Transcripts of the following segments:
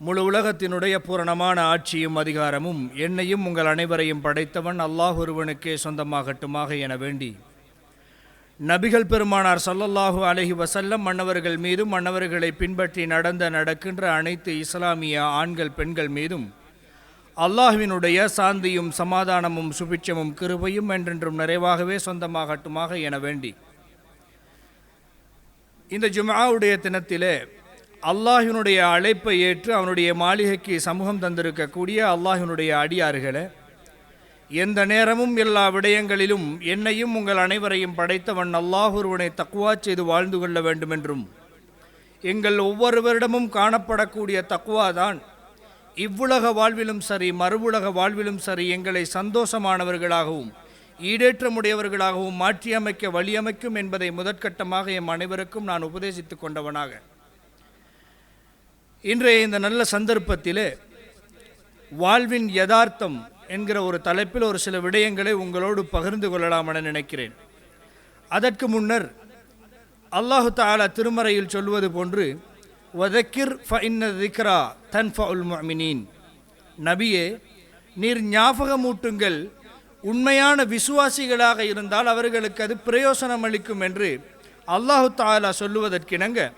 முழு உலகத்தினுடைய பூரணமான ஆட்சியும் அதிகாரமும் என்னையும் உங்கள் அனைவரையும் படைத்தவன் அல்லாஹ் ஒருவனுக்கே சொந்தமாகட்டுமாக என வேண்டி நபிகள் பெருமானார் ஸல்லல்லாஹு அலைஹி வஸல்லம் மன்னவர்கள் மீதும் மன்னவர்களை பின்பற்றி நடக்கின்ற அனைத்து இஸ்லாமிய ஆண்கள் பெண்கள் மீதும் அல்லாஹ்வினுடைய சாந்தியும் சமாதானமும் சுபிட்சமும் கிருபையும் என்றென்றும் நிறைவாகவே சொந்தமாகட்டுமாக என வேண்டி இந்த ஜும்ஆவுடைய தினத்திலே அல்லாஹினுடைய அழைப்பை ஏற்று அவனுடைய மாளிகைக்கு சமூகம் தந்திருக்கக்கூடிய அல்லாஹினுடைய அடியார்களே, எந்த நேரமும் எல்லா விடயங்களிலும் என்னையும் உங்கள் அனைவரையும் படைத்தவன் அல்லாஹ் ஒருவனை தக்வா செய்து வாழ்ந்து கொள்ள வேண்டும் என்றும் எங்கள் ஒவ்வொருவரிடமும் காணப்படக்கூடிய தக்வா தான் இவ்வுலக வாழ்விலும் சரி மறுவுலக வாழ்விலும் சரி எங்களை சந்தோஷமானவர்களாகவும் ஈடேற்றமுடையவர்களாகவும் மாற்றியமைக்க வழியமைக்கும் என்பதை முதற்கட்டமாக எம் அனைவருக்கும் நான் உபதேசித்து கொண்டவனாக இன்றைய இந்த நல்ல சந்தர்ப்பத்திலே வாழ்வின் யதார்த்தம் என்கிற ஒரு தலைப்பில் ஒரு சில விடயங்களை உங்களோடு பகிர்ந்து கொள்ளலாம் என நினைக்கிறேன். அதற்கு முன்னர் அல்லாஹு தஆலா திருமறையில் சொல்வது போன்று வதக்கிர் ஃபஇன்ன திக்ரா தன்ஃபஉல் முஃமினீன், நபியே நீர் ஞாபகமூட்டுங்கள், உண்மையான விசுவாசிகளாக இருந்தால் அவர்களுக்கு அது பிரயோசனம் அளிக்கும் என்று அல்லாஹு தஆலா சொல்லுவதற்கிணங்க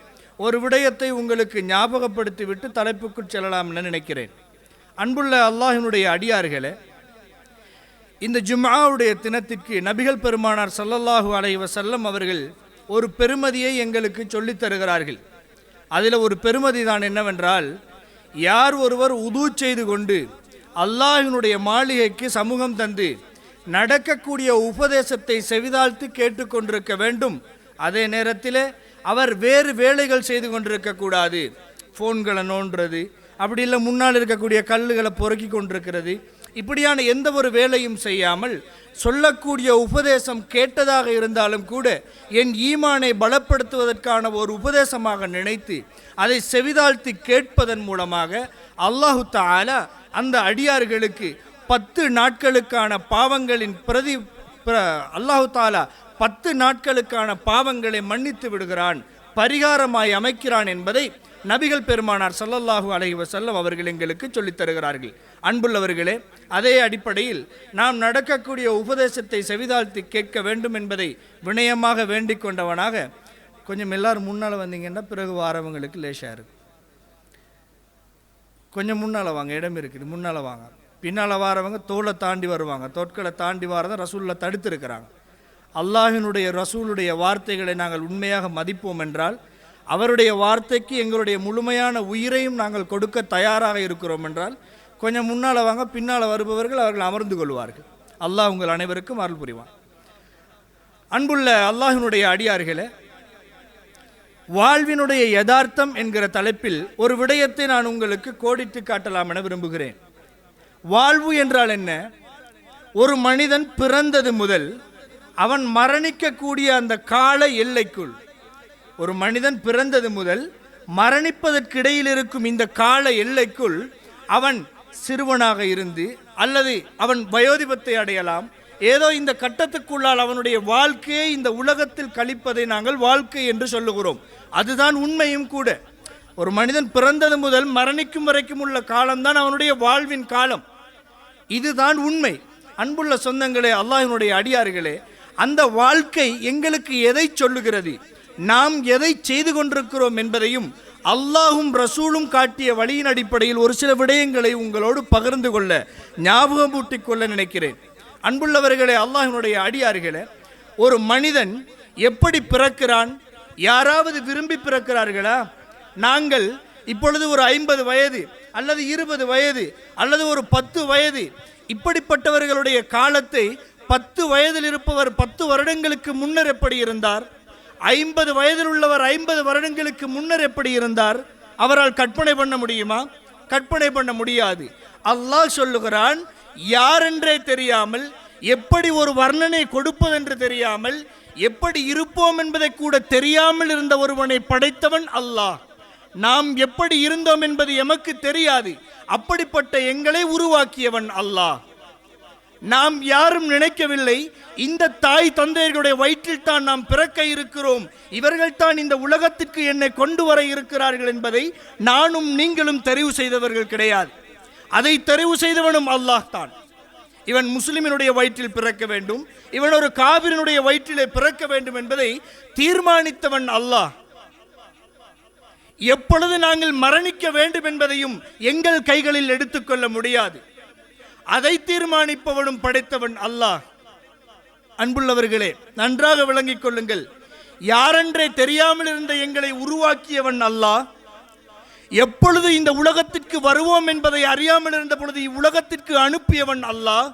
ஒரு விடயத்தை உங்களுக்கு ஞாபகப்படுத்திவிட்டு தலைப்புக்குள் செல்லலாம் என நினைக்கிறேன். அன்புள்ள அல்லாஹினுடைய அடியார்களே, இந்த ஜும்ஆவுடைய தினத்திற்கு நபிகள் பெருமானார் ஸல்லல்லாஹு அலைஹி வஸல்லம் அவர்கள் ஒரு பெருமதியை எங்களுக்கு சொல்லித் தருகிறார்கள். அதில் ஒரு பெருமதி தான் என்னவென்றால், யார் ஒருவர் உது செய்து கொண்டு அல்லாஹினுடைய மாளிகைக்கு சமூகம் தந்து நடக்கக்கூடிய உபதேசத்தை செவிதாழ்த்து கேட்டுக்கொண்டிருக்க வேண்டும், அதே நேரத்தில் அவர் வேறு வேலைகள் செய்து கொண்டிருக்கக்கூடாது. ஃபோன்களை நோண்டுறது, அப்படி இல்லை முன்னால் இருக்கக்கூடிய கல்லுகளை பொறுக்கி கொண்டிருக்கிறது, இப்படியான எந்த ஒரு வேலையும் செய்யாமல் சொல்லக்கூடிய உபதேசம் கேட்டதாக இருந்தாலும் கூட என் ஈமானை பலப்படுத்துவதற்கான ஒரு உபதேசமாக நினைத்து அதை செவிதாழ்த்தி கேட்பதன் மூலமாக அல்லாஹு தஆலா அந்த அடியார்களுக்கு 10 நாட்களுக்கான பாவங்களின் அல்லாஹு தஆலா 10 நாட்களுக்கான பாவங்களை மன்னித்து விடுகிறான், பரிகாரமாய் அமைக்கிறான் என்பதை நபிகள் பெருமானார் ஸல்லல்லாஹு அலைஹி வஸல்லம் அவர்கள் எங்களுக்கு சொல்லித் தருகிறார்கள். அன்புள்ளவர்களே, அதே அடிப்படையில் நாம் நடக்கக்கூடிய உபதேசத்தை செவிதாழ்த்தி கேட்க வேண்டும் என்பதை வினயமாக வேண்டிக் கொண்டவனாக கொஞ்சம் எல்லாரும் முன்னால் வந்தீங்கன்னா பிறகு வாரவங்களுக்கு லேசாக இருக்கும். கொஞ்சம் முன்னால் வாங்க, இடம் இருக்குது, முன்னால் வாங்க. பின்னால் வாரவங்க தோலை தாண்டி வருவாங்க, தோட்களை தாண்டி வாரதை ரசூலில் தடுத்திருக்கிறாங்க. அல்லாஹினுடைய ரசூலுடைய வார்த்தைகளை நாங்கள் உண்மையாக மதிப்போம் என்றால் அவருடைய வார்த்தைக்கு எங்களுடைய முழுமையான உயிரையும் நாங்கள் கொடுக்க தயாராக இருக்கிறோம் என்றால் கொஞ்சம் முன்னால் வாங்க, பின்னால் வருபவர்கள் அவர்கள் அமர்ந்து கொள்வார்கள். அல்லாஹ் உங்கள் அனைவருக்கும் அருள் புரிவான். அன்புள்ள அல்லாஹினுடைய அடியார்களே, வாழ்வினுடைய யதார்த்தம் என்கிற தலைப்பில் ஒரு விடயத்தை நான் உங்களுக்கு கோடிட்டு காட்டலாம் என விரும்புகிறேன். வாழ்வு என்றால் என்ன? ஒரு மனிதன் பிறந்தது முதல் அவன் மரணிக்கக்கூடிய அந்த கால எல்லைக்குள், ஒரு மனிதன் பிறந்தது முதல் மரணிப்பதற்கிடையில் இருக்கும் இந்த கால எல்லைக்குள் அவன் சிறுவனாக இருந்து அல்லது அவன் வயோதிபத்தை அடையலாம், ஏதோ இந்த கட்டத்துக்குள்ளால் அவனுடைய வாழ்க்கையை இந்த உலகத்தில் கழிப்பதை நாங்கள் வாழ்க்கை என்று சொல்லுகிறோம். அதுதான் உண்மையும் கூட. ஒரு மனிதன் பிறந்தது முதல் மரணிக்கும் வரைக்கும் உள்ள காலம்தான் அவனுடைய வாழ்வின் காலம். இதுதான் உண்மை. அன்புள்ள சொந்தங்களே, அல்லாஹ்வினுடைய அடியார்களே, அந்த வாழ்க்கை எங்களுக்கு எதை சொல்லுகிறது, நாம் எதை செய்து கொண்டிருக்கிறோம் என்பதையும் அல்லாஹும் ரசூலும் காட்டிய வழியின் அடிப்படையில் ஒரு சில விடயங்களை உங்களோடு பகிர்ந்து கொள்ள ஞாபகமூட்டிக் கொள்ள நினைக்கிறேன். அன்புள்ளவர்களே, அல்லாஹ்வினுடைய அடியார்களே, ஒரு மனிதன் எப்படி பிறக்கிறான்? யாராவது விரும்பி பிறக்கிறார்களா? நாங்கள் இப்பொழுது ஒரு 50 வயது அல்லது 20 வயது அல்லது ஒரு 10 வயது இப்படிப்பட்டவர்களுடைய காலத்தை 10 வயதில் இருப்பவர் 10 வருடங்களுக்கு முன்னர் எப்படி இருந்தார்? 50 வயதில் உள்ளவர் 50 வருடங்களுக்கு முன்னர் எப்படி இருந்தார்? அவரால் கற்பனை பண்ண முடியுமா? கற்பனை பண்ண முடியாது. அல்லாஹ் சொல்லுகிறான், யாரென்றே தெரியாமல், எப்படி ஒரு வர்ணனை கொடுப்பதென்று தெரியாமல், எப்படி இருப்போம் என்பதை கூட தெரியாமல் இருந்த ஒருவனை படைத்தவன் அல்லாஹ். நாம் எப்படி இருந்தோம் என்பது எமக்கு தெரியாது. அப்படிப்பட்ட எங்களை உருவாக்கியவன் அல்லாஹ். நாம் யாரும் நினைக்கவில்லை இந்த தாய் தந்தையர்களுடைய வயிற்றில் தான் நாம் பிறக்க இருக்கிறோம், இவர்கள் தான் இந்த உலகத்திற்கு என்னை கொண்டு வர இருக்கிறார்கள் என்பதை நானும் நீங்களும் தெரிவு செய்தவர்கள் கிடையாது. அதை தெரிவு செய்தவனும் அல்லாஹ் தான். இவன் முஸ்லிமினுடைய வயிற்றில் பிறக்க வேண்டும், இவன் ஒரு காபிரினுடைய வயிற்றிலே பிறக்க வேண்டும் என்பதை தீர்மானித்தவன் அல்லாஹ். எப்பொழுது நாங்கள் மரணிக்க வேண்டும் என்பதையும் எங்கள் கைகளில் எடுத்துக்கொள்ள முடியாது. அதை தீர்மானிப்பவனும் படைத்தவன் அல்லாஹ். அன்புள்ளவர்களே, நன்றாக விளங்கிக் கொள்ளுங்கள். யாரென்றே தெரியாமல் இருந்த எங்களை உருவாக்கியவன் அல்லாஹ். எப்பொழுது இந்த உலகத்திற்கு வருவோம் என்பதை அறியாமல் இருந்த பொழுது இவ்வுலகத்திற்கு அனுப்பியவன் அல்லாஹ்.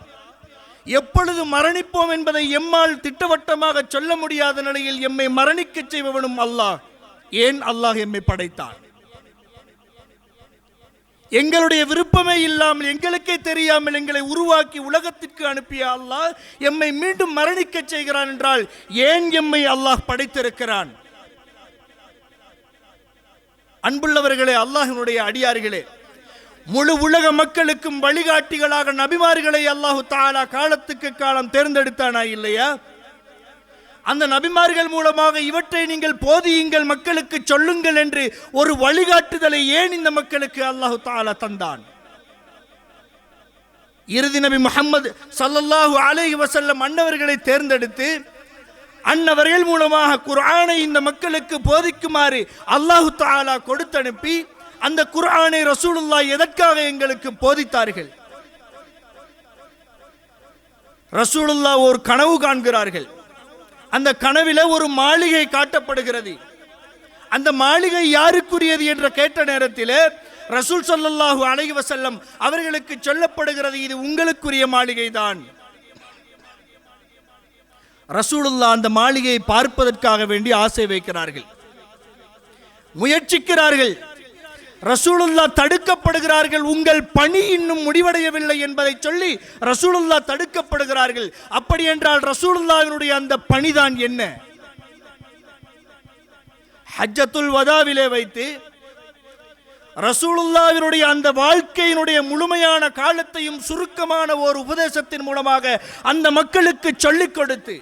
எப்பொழுது மரணிப்போம் என்பதை எம்மால் திட்டவட்டமாக சொல்ல முடியாத நிலையில் எம்மை மரணிக்க செய்பவனும் அல்லாஹ். ஏன் அல்லாஹ் எம்மை படைத்தான்? எங்களுடைய விருப்பமே இல்லாமல், எங்களுக்கே தெரியாமல் எங்களை உருவாக்கி உலகத்திற்கு அனுப்பிய அல்லாஹ் எம்மை மீண்டும் மரணிக்க செய்கிறான் என்றால் ஏன் எம்மை அல்லாஹ் படைத்திருக்கிறான்? அன்புள்ளவர்களே, அல்லாஹ்வினுடைய அடியார்களே, முழு உலக மக்களுக்கும் வழிகாட்டிகளாக நபிமார்களை அல்லாஹு தஆலா காலத்துக்கு காலம் தேர்ந்தெடுத்தானா இல்லையா? அந்த நபிமார்கள் மூலமாக இவற்றை நீங்கள் போதியுங்கள், மக்களுக்கு சொல்லுங்கள் என்று ஒரு வழிகாட்டுதலை ஏன் இந்த மக்களுக்கு அல்லாஹு தஆலா தந்தான்? இறுதி நபி முஹம்மது ஸல்லல்லாஹு அலைஹி வஸல்லம் அன்னவர்களை தேர்ந்தெடுத்து அன்னவர்கள் மூலமாக குர்ஆனை இந்த மக்களுக்கு போதிக்குமாறு அல்லாஹு தஆலா கொடுத்தனுப்பி அந்த குர்ஆனை ரசூலுல்லாஹ் எதற்காக எங்களுக்கு போதித்தார்கள்? ரசூலுல்லாஹ் ஒரு கனவு காண்கிறார்கள். அந்த கனவில ஒரு மாளிகை காட்டப்படுகிறது. அந்த மாளிகை யாருக்குரியது என்று கேட்ட நேரத்தில் ரசூல் ஸல்லல்லாஹு அலைஹி வஸல்லம் அவர்களுக்கு சொல்லப்படுகிறது, இது உங்களுக்குரிய மாளிகை தான். ரசூலுல்லாஹ் அந்த மாளிகையை பார்ப்பதற்காக வேண்டி ஆசை வைக்கிறார்கள், முயற்சிக்கிறார்கள். ரசூலுல்லாஹ் தடுக்கப்படுகிறார்கள். உங்கள் பணி இன்னும் முடிவடையவில்லை என்பதை சொல்லி ரசூலுல்லாஹ் தடுக்கப்படுகிறார்கள். அப்படி என்றால் ரசூலுல்லாஹ்வினுடைய அந்த பணிதான் என்ன? ஹஜ்ஜத்துல் வதாவிலே வைத்து ரசூலுல்லாஹ்வினுடைய அந்த வாழ்க்கையினுடைய முழுமையான காலத்தையும் சுருக்கமான ஒரு உபதேசத்தின் மூலமாக அந்த மக்களுக்கு சொல்லிக் கொடுத்து,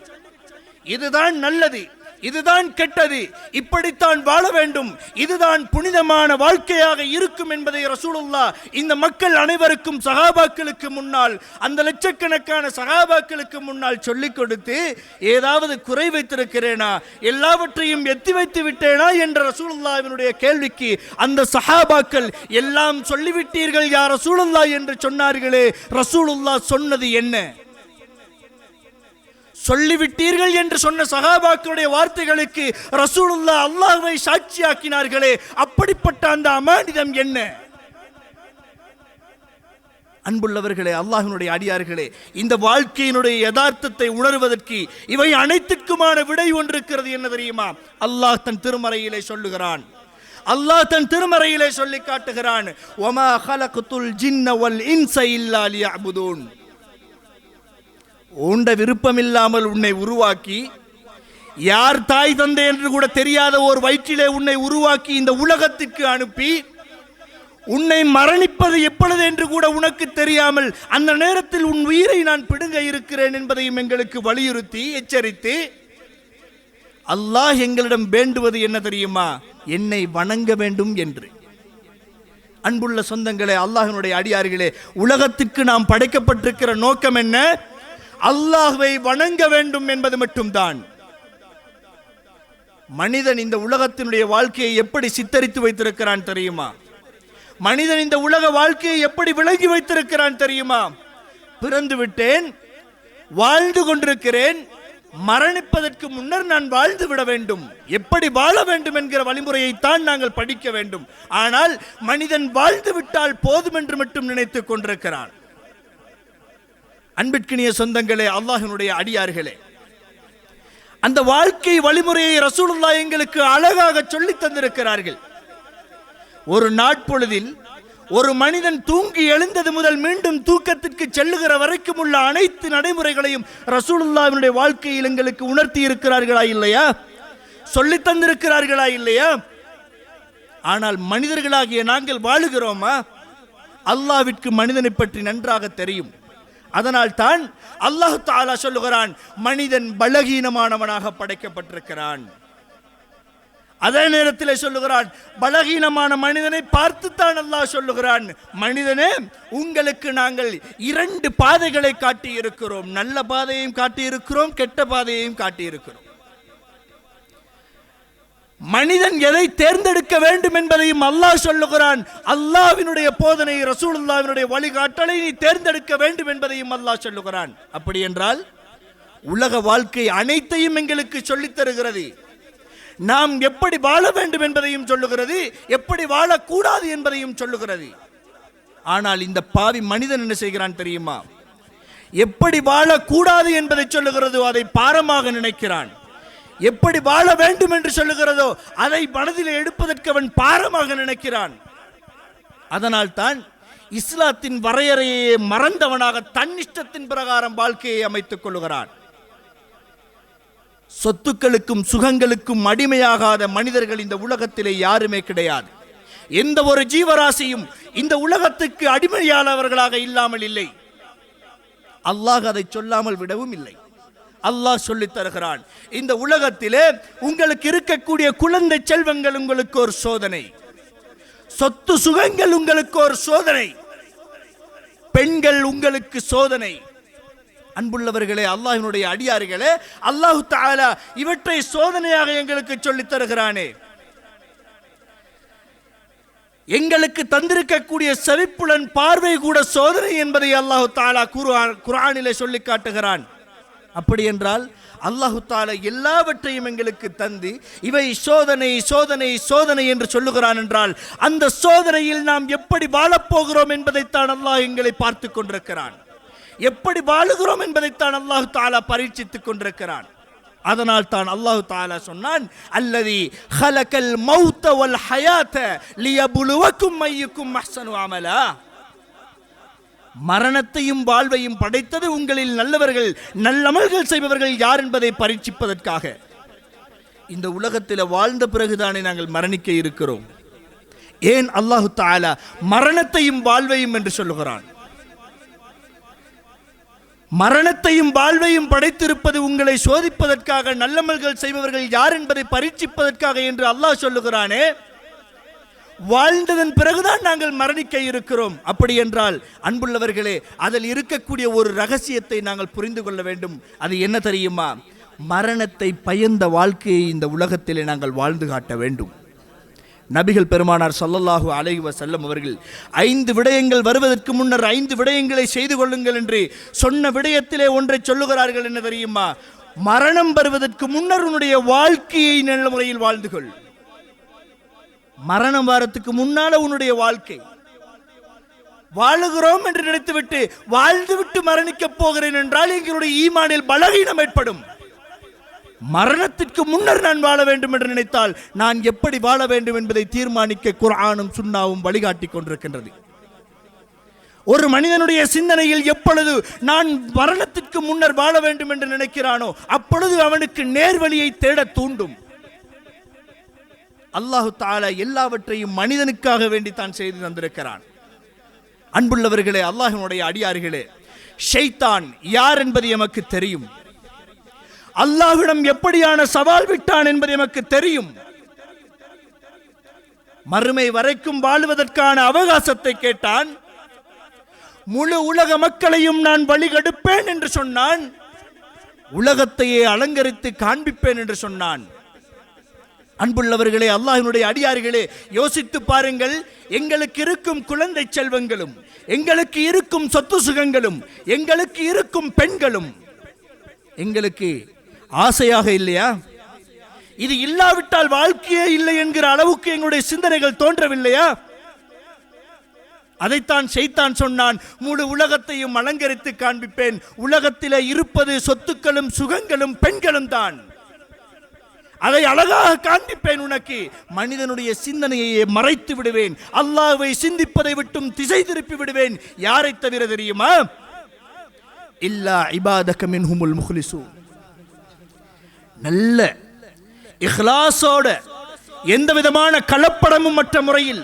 இதுதான் நல்லது, இதுதான் கெட்டது, இப்படித்தான் வாழ வேண்டும், இதுதான் புனிதமான வாழ்க்கையாக இருக்கும் என்பதை ரசூலுல்லாஹ் இந்த மக்கள் அனைவருக்கும் சஹாபாக்களுக்கு முன்னால், அந்த லட்சக்கணக்கான சஹாபாக்களுக்கு முன்னால் சொல்லிக் கொடுத்து, ஏதாவது குறை வைத்திருக்கிறேனா, எல்லாவற்றையும் எத்தி வைத்து விட்டேனா என்ற ரசூலுல்லாஹ்வினுடைய கேள்விக்கு அந்த சஹாபாக்கள் எல்லாம் சொல்லிவிட்டீர்கள் யா ரசூலுல்லாஹ் என்று சொன்னார்களே, ரசூலுல்லாஹ் சொன்னது என்ன? சொல்லிவிட்டீர்கள் என்று சொன்ன சஹாபாக்களுடைய வார்த்தைகளுக்கு ரசூலுல்லாஹ் அல்லாஹ்வை சாட்சியாக்கினார்களே, அப்படிப்பட்ட அந்த அமானிதம் என்ன? அன்புள்ளவர்களே, அல்லாஹ்வினுடைய அடியார்களே, இந்த வாழ்க்கையினுடைய யதார்த்தத்தை உணர்வதற்கு இவை அனைத்துக்குமான விடை ஒன்றிருக்கிறது. என்ன தெரியுமா? அல்லாஹ் தன் திருமறையிலே சொல்லுகிறான். அல்லாஹ் தன் திருமறையிலே சொல்லி காட்டுகிறான், வமா ஹலக்துல் ஜின்ன வல் இன்ஸ இல்லா லியஅ்புதூன். உண்ட விருப்பமில்லாமல் உன்னை உருவாக்கி, யார் தாய் தந்தை என்று கூட தெரியாத ஒரு வயிற்றிலே உன்னை உருவாக்கி இந்த உலகத்திற்கு அனுப்பி, உன்னை மரணிப்பது எப்பொழுது என்று கூட உனக்கு தெரியாமல் அந்த நேரத்தில் உன் உயிரை நான் பிடுங்க இருக்கிறேன் என்பதையும் எங்களுக்கு வலியுறுத்தி எச்சரித்து, அல்லாஹ் எங்களிடம் வேண்டுவது என்ன தெரியுமா? என்னை வணங்க வேண்டும் என்று. அன்புள்ள சொந்தங்களே, அல்லாஹ்வினுடைய அடியார்களே, உலகத்திற்கு நாம் படைக்கப்பட்டிருக்கிற நோக்கம் என்ன? அல்லாஹ்வை வணங்க வேண்டும் என்பது மட்டும்தான். மனிதன் இந்த உலகத்தினுடைய வாழ்க்கையை எப்படி சித்தரித்து வைத்திருக்கிறான் தெரியுமா? மனிதன் இந்த உலக வாழ்க்கையை எப்படி விளங்கி வைத்திருக்கிறான் தெரியுமா? பிறந்து விட்டேன், வாழ்ந்து கொண்டிருக்கிறேன், மரணிப்பதற்கு முன்னர் நான் வாழ்ந்து விட வேண்டும், எப்படி வாழ வேண்டும் என்கிற வழிமுறையைத்தான் நாங்கள் படிக்க வேண்டும். ஆனால் மனிதன் வாழ்ந்து விட்டால் போதும் என்று மட்டும் நினைத்துக் கொண்டிருக்கிறான். அன்பிற்கினிய சொந்தங்களே, அல்லாஹ்வினுடைய அடியார்களே, அந்த வாழ்க்கை வழிமுறையை ரசூலுல்லாஹ் எங்களுக்கு அழகாக சொல்லி தந்திருக்கிறார்கள். ஒரு நாட்பொழுதில் ஒரு மனிதன் தூங்கி எழுந்தது முதல் மீண்டும் தூக்கத்திற்கு செல்லுகிற வரைக்கும் உள்ள அனைத்து நடைமுறைகளையும் ரசூலுல்லாஹ்வினுடைய வாழ்க்கையில் எங்களுக்கு உணர்த்தி இருக்கிறார்களா இல்லையா? சொல்லி தந்திருக்கிறார்களா இல்லையா? ஆனால் மனிதர்களாகிய நாங்கள் வாழுகிறோமா? அல்லாஹ்விற்கு மனிதனை பற்றி நன்றாக தெரியும். அதனால் தான் அல்லாஹ் தஆலா சொல்லுகிறான், மனிதன் பலகீனமானவனாக படைக்கப்பட்டிருக்கிறான். அதே நேரத்தில் சொல்லுகிறான், பலகீனமான மனிதனை பார்த்துத்தான் அல்லாஹ் சொல்லுகிறான், மனிதனே உங்களுக்கு நாங்கள் 2 பாதைகளை காட்டி இருக்கிறோம், நல்ல பாதையையும் காட்டி இருக்கிறோம், கெட்ட பாதையையும் காட்டி இருக்கிறோம். மனிதன் எதை தேர்ந்தெடுக்க வேண்டும் என்பதையும் அல்லாஹ் சொல்லுகிறான். அல்லாஹ்வினுடைய போதனை, ரசூலுல்லாஹ்வினுடைய வழிகாட்டலை நீ தேர்ந்தெடுக்க வேண்டும் என்பதையும் அல்லாஹ் சொல்லுகிறான். அப்படி என்றால் உலக வாழ்க்கை அனைத்தையும் எங்களுக்கு சொல்லித் தருகிறது. நாம் எப்படி வாழ வேண்டும் என்பதையும் சொல்லுகிறது, எப்படி வாழக்கூடாது என்பதையும் சொல்லுகிறது. ஆனால் இந்த பாவி மனிதன் என்ன செய்கிறான் தெரியுமா? எப்படி வாழக்கூடாது என்பதை சொல்லுகிறதோ அதை பாரமாக நினைக்கிறான். எப்படி வாழ வேண்டும் என்று சொல்லுகிறதோ அதை மனதில் எடுப்பதற்கு அவன் பாரமாக நினைக்கிறான். அதனால் தான் இஸ்லாத்தின் வரையறையை மறந்தவனாக தன்னிஷ்டத்தின் பிரகாரம் வாழ்க்கையை அமைத்துக் கொள்கிறான். சொத்துக்களுக்கும் சுகங்களுக்கும் அடிமையாகாத மனிதர்கள் இந்த உலகத்திலே யாருமே கிடையாது. எந்த ஒரு ஜீவராசியும் இந்த உலகத்துக்கு அடிமையானவர்களாக இல்லாமல் இல்லை. அல்லாஹ் அதை சொல்லாமல் விடவும் இல்லை. அல்லாஹ் சொல்லித் தருகிறான், இந்த உலகத்திலே உங்களுக்கு இருக்கக்கூடிய குழந்தை செல்வங்கள் உங்களுக்கு ஒரு சோதனை, சொத்து சுகங்கள் உங்களுக்கு ஒரு சோதனை, பெண்கள் உங்களுக்கு சோதனை. அன்புள்ளவர்களே, அல்லாஹ்வினுடைய அடியார்களே, அல்லாஹ் தஆலா இவற்றை சோதனையாக எங்களுக்கு சொல்லித் தருகிறானே. எங்களுக்கு தந்திருக்கக்கூடிய செவிப்புலன் பார்வை கூட சோதனை என்பதை அல்லாஹ் தஆலா குர்ஆனிலே சொல்லி காட்டுகிறான். அப்படி என்றால் அல்லாஹ் தஆலா எல்லாவற்றையும் எங்களுக்கு தந்து இவை சோதனை சோதனை சோதனை என்று சொல்லுகிறான் என்றால் அந்த சோதனையில் நாம் எப்படி வாழப்போகிறோம் என்பதைத்தான் அல்லாஹ் எங்களை பார்த்து கொண்டிருக்கிறான். எப்படி வாழுகிறோம் என்பதைத்தான் அல்லாஹ் தஆலா பரீட்சித்துக் கொண்டிருக்கிறான். அதனால் தான் அல்லாஹ் தஆலா சொன்னான், அல்லதி ஹலகல் மௌத வல் ஹயாத லியப்லுவக்கும் அய்யுக்கும் அஹ்ஸனு அமலா. மரணத்தையும் வாழ்வையும் படைத்தது உங்களில் நல்லவர்கள் நல்லமல்கள் செய்பவர்கள் யார் என்பதை பரீட்சிப்பதற்காக. இந்த உலகத்தில் வாழ்ந்த பிறகுதானே நாங்கள் மரணிக்க இருக்கிறோம். ஏன் அல்லாஹ் தஆலா மரணத்தையும் வாழ்வையும் என்று சொல்லுகிறான்? மரணத்தையும் வாழ்வையும் படைத்திருப்பது உங்களை சோதிப்பதற்காக, நல்லமல்கள் செய்பவர்கள் யார் என்பதை பரீட்சிப்பதற்காக என்று அல்லாஹ் சொல்லுகிறானே. வாழ்ந்ததன் பிறகுதான் நாங்கள் மரணிக்க இருக்கிறோம். அப்படி என்றால் அன்புள்ளவர்களே, அதில் இருக்கக்கூடிய ஒரு ரகசியத்தை நாங்கள் புரிந்து கொள்ள வேண்டும். அது என்ன தெரியுமா? மரணத்தை பயந்த வாழ்க்கையை இந்த உலகத்திலே நாங்கள் வாழ்ந்து காட்ட வேண்டும். நபிகள் பெருமானார் ஸல்லல்லாஹு அலைஹி வஸல்லம் அவர்கள் 5 விடயங்கள் வருவதற்கு முன்னர் 5 விடயங்களை செய்து கொள்ளுங்கள் என்று சொன்ன விடயத்திலே ஒன்றை சொல்லுகிறார்கள். என்ன தெரியுமா? மரணம் வருவதற்கு முன்னர் உன்னுடைய வாழ்க்கையை நல்ல முறையில் வாழ்ந்து கொள். மரணம் வாரத்துக்கு முன்னால உன்னுடைய வாழ்க்கை வாழுகிறோம் என்று நினைத்துவிட்டு வாழ்ந்துவிட்டு மரணிக்க போகிறேன் என்றால் எங்களுடைய ஈமானில் பலவீனம் ஏற்படும். மரணத்திற்கு முன்னர் நான் வாழ வேண்டும் என்று நினைத்தால் நான் எப்படி வாழ வேண்டும் என்பதை தீர்மானிக்க குர்ஆனும் சுன்னாவும் வழிகாட்டி கொண்டிருக்கின்றது. ஒரு மனிதனுடைய சிந்தனையில் எப்பொழுது நான் மரணத்திற்கு முன்னர் வாழ வேண்டும் என்று நினைக்கிறானோ அப்பொழுது அவனுக்கு நேர்வழியை தேட தூண்டும். அல்லாஹ் தஆலா எல்லாவற்றையும் மனிதனுக்காக வேண்டி தான் செய்து தந்திருக்கிறான். அன்புள்ளவர்களே, அல்லாஹ்வினுடைய அடியார்களே, ஷைத்தான் யார் என்பது எமக்கு தெரியும். அல்லாஹ்விடம் எப்படியான சவால் விட்டான் என்பது எமக்கு தெரியும். மறுமை வரைக்கும் வாழுவதற்கான அவகாசத்தை கேட்டான். முழு உலக மக்களையும் நான் வழிகெடுப்பேன் என்று சொன்னான். உலகத்தையே அலங்கரித்து காண்பிப்பேன் என்று சொன்னான். அன்புள்ளவர்களே, அல்லாஹ்வினுடைய அடியார்களே, யோசித்து பாருங்கள். எங்களுக்கு இருக்கும் குழந்தை செல்வங்களும், எங்களுக்கு இருக்கும் சொத்து சுகங்களும், எங்களுக்கு இருக்கும் பெண்களும் எங்களுக்கு ஆசையாக இல்லையா? இது இல்லாவிட்டால் வாழ்க்கையே இல்லை என்கிற அளவுக்கு எங்களுடைய சிந்தனைகள் தோன்றவில்லையா? அதைத்தான் ஷைத்தான் சொன்னான், முழு உலகத்தையும் அலங்கரித்து காண்பிப்பேன். உலகத்திலே இருப்பது சொத்துக்களும் சுகங்களும் பெண்களும் தான். அதை அழகாக காண்பிப்பேன் உனக்கு. மனிதனுடைய சிந்தனையை மறைத்து விடுவேன். அல்லாஹ்வை சிந்திப்பதை விட்டும் திசை திருப்பி விடுவேன். யாரை தவிர தெரியுமா? இல்லா இபாதக மின்ஹுமுல் முஹ்லிசூன். நல்ல இஹ்லாஸோட, எந்த விதமான கலப்படமும் மற்ற முறையில்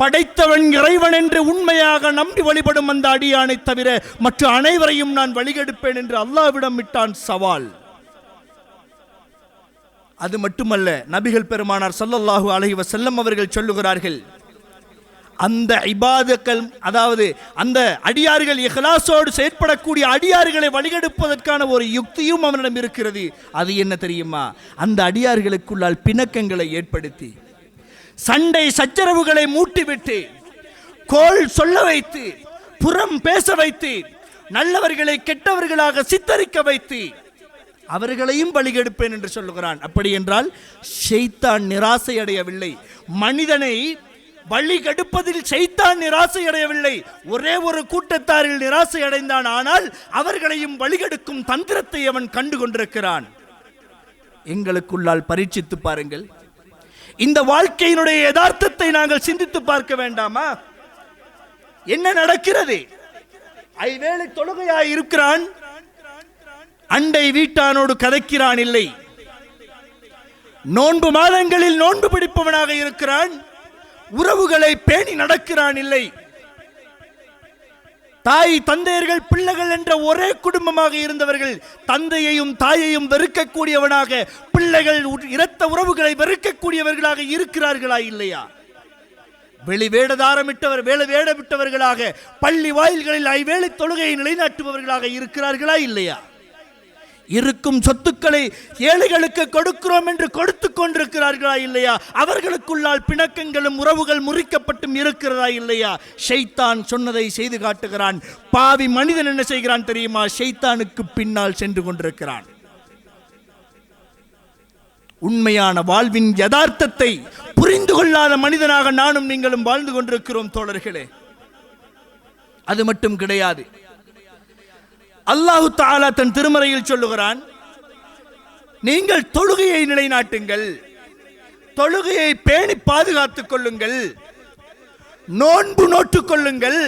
படைத்தவன் இறைவன் என்று உண்மையாக நம்பி வழிபடும் அந்த அடியானை தவிர மற்ற அனைவரையும் நான் வழிகெடுப்பேன் என்று அல்லாஹ்விடம் விட்டான் சவால். அது மட்டுமல்ல, நபிகள் பெருமானார் ஸல்லல்லாஹு அலைஹி வஸல்லம் அவர்கள் சொல்லுகிறார்கள், அந்த இபாதக்கள், அதாவது அந்த அடியார்கள் இஹ்லாஸோடு செயற்படக்கூடிய அடியார்களை வழிகெடுப்பதற்கான ஒரு யுக்தியும் அவனிடம் இருக்கிறது. அது என்ன தெரியுமா? அந்த அடியார்களுக்குள்ளால் பிணக்கங்களை ஏற்படுத்தி, சண்டை சச்சரவுகளை மூட்டிவிட்டு, கோள் சொல்ல வைத்து, புறம் பேச வைத்து, நல்லவர்களை கெட்டவர்களாக சித்தரிக்க வைத்து அவர்களையும் வழிகெடுப்பேன் என்று சொல்லுகிறான். அப்படி என்றால் ஷைத்தான் நிராசை அடையவில்லை. மனிதனை வழிகெடுப்பதில் ஷைத்தான் நிராசை அடையவில்லை. ஒரே ஒரு கூட்டத்தாரில் நிராசை அடைந்தான். ஆனால் அவர்களையும் வழிகெடுக்கும் தந்திரத்தை அவன் கண்டு கொண்டிருக்கிறான். எங்களுக்குள்ளால் பரீட்சித்து பாருங்கள். இந்த வாழ்க்கையினுடைய யதார்த்தத்தை நாங்கள் சிந்தித்து பார்க்க வேண்டாமா? என்ன நடக்கிறது? ஐவேளை தொழுகையாய் இருக்கிறான், அண்டை வீட்டானோடு கதைக்கிறான் இல்லை. நோன்பு மாதங்களில் நோன்பு பிடிப்பவனாக இருக்கிறான், உறவுகளை பேணி நடக்கிறான் இல்லை. தாய் தந்தையர்கள் பிள்ளைகள் என்ற ஒரே குடும்பமாக இருந்தவர்கள் தந்தையையும் தாயையும் வெறுக்கக்கூடியவனாக, பிள்ளைகள் இரத்த உறவுகளை வெறுக்கக்கூடியவர்களாக இருக்கிறார்களா இல்லையா? வேடமிட்டவர்களாக பள்ளி வாயில்களில் ஐவேளை தொழுகையை நிலைநாட்டுபவர்களாக இருக்கிறார்களா இல்லையா? இருக்கும் சொத்துக்களை ஏழைகளுக்கு கொடுக்கிறோம் என்று கொடுத்து கொண்டிருக்கிறார்களா இல்லையா? அவர்களுக்குள்ளால் பிணக்கங்களும் உறவுகள் முறிக்கப்பட்டும் இருக்கிறதா இல்லையா? ஷைத்தான் சொன்னதை செய்து காட்டுகிறான். பாவி மனிதன் என்ன செய்கிறான் தெரியுமா? ஷைத்தானுக்கு பின்னால் சென்று கொண்டிருக்கிறான். உண்மையான வாழ்வின் யதார்த்தத்தை புரிந்து கொள்ளாத மனிதனாக நானும் நீங்களும் வாழ்ந்து கொண்டிருக்கிறோம் தோழர்களே. அது மட்டும் கிடையாது. அல்லாஹு தஆலா தன் திருமறையில் சொல்லுகிறான், நீங்கள் தொழுகையை நிலைநாட்டுங்கள், தொழுகையை பேணி பாதுகாத்துக் கொள்ளுங்கள், நோன்பு நோற்றுக் கொள்ளுங்கள்,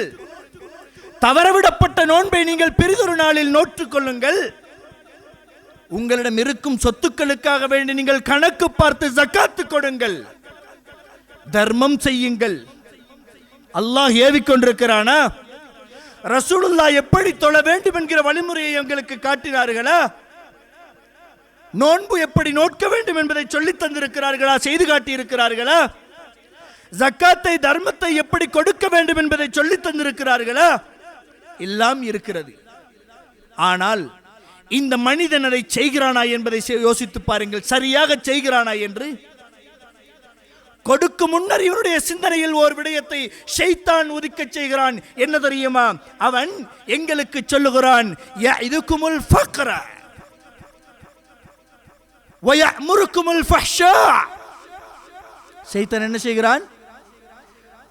தவறவிடப்பட்ட நோன்பை நீங்கள் பெரிதொரு நாளில் நோற்றுக் கொள்ளுங்கள், உங்களிடம் இருக்கும் சொத்துக்களுக்காக வேண்டி நீங்கள் கணக்கு பார்த்து ஜக்காத்து கொடுங்கள், தர்மம் செய்யுங்கள். அல்லாஹ் ஏவிக்கொண்டிருக்கிறானா? ரசூலுல்லாஹ் எப்படி தொழ வேண்டும் என்கிற வழிமுறையை எங்களுக்கு காட்டினார்களா? நோன்பு எப்படி நோக்க வேண்டும் என்பதை சொல்லித் தந்திருக்கிறார்களா? செய்து காட்டியிருக்கிறார்களா? ஜக்காத்தை தர்மத்தை எப்படி கொடுக்க வேண்டும் என்பதை சொல்லித் தந்திருக்கிறார்களா? எல்லாம் இருக்கிறது. ஆனால் இந்த மனிதன் அதை செய்கிறானா என்பதை யோசித்து பாருங்கள். சரியாக செய்கிறானா என்று? கொடுக்கும் முன்னர் இவருடைய சிந்தனையில் ஒரு விடயத்தை ஷைத்தான் உதிக்க செய்கிறான். என்ன தெரியுமா? அவன் எங்களுக்கு சொல்லுகிறான், யஇதுகுமுல் ஃபக்ர வ யஅமுருகுமுல் ஃபஹ்ஷா. ஷைத்தான் என்ன செய்கிறான்?